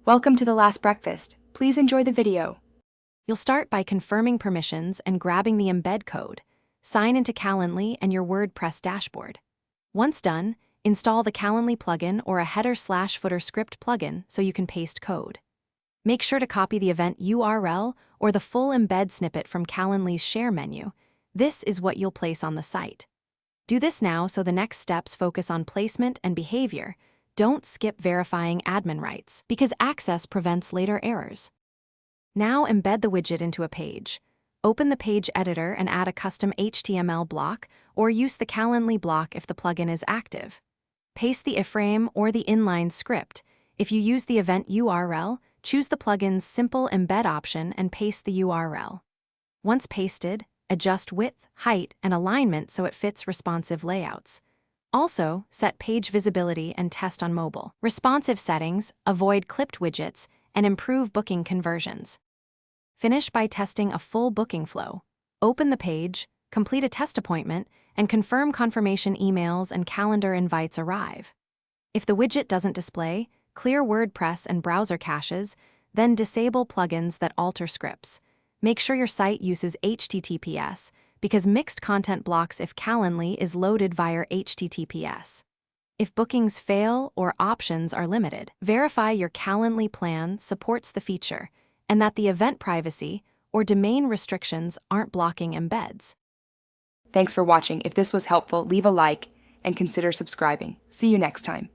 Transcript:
Welcome to the last breakfast. Please enjoy the video. You'll start by confirming permissions and grabbing the embed code. Sign into Calendly and your WordPress dashboard. Once done, install the Calendly plugin or a header/footer script plugin so you can paste code. Make sure to copy the event URL or the full embed snippet from Calendly's share menu. This is what you'll place on the site. Do this now so the next steps focus on placement and behavior. Don't skip verifying admin rights, because access prevents later errors. Now embed the widget into a page. Open the page editor and add a custom HTML block, or use the Calendly block if the plugin is active. Paste the iframe or the inline script. If you use the event URL, choose the plugin's simple embed option and paste the URL. Once pasted, adjust width, height, and alignment so it fits responsive layouts. Also, set page visibility and test on mobile. Responsive settings, avoid clipped widgets, and improve booking conversions. Finish by testing a full booking flow. Open the page, complete a test appointment, and confirm confirmation emails and calendar invites arrive. If the widget doesn't display, clear WordPress and browser caches, then disable plugins that alter scripts. Make sure your site uses HTTPS, because mixed content blocks if Calendly is loaded via HTTPS. If bookings fail or options are limited, verify your Calendly plan supports the feature and that the event privacy or domain restrictions aren't blocking embeds. Thanks for watching. If this was helpful, leave a like and consider subscribing. See you next time.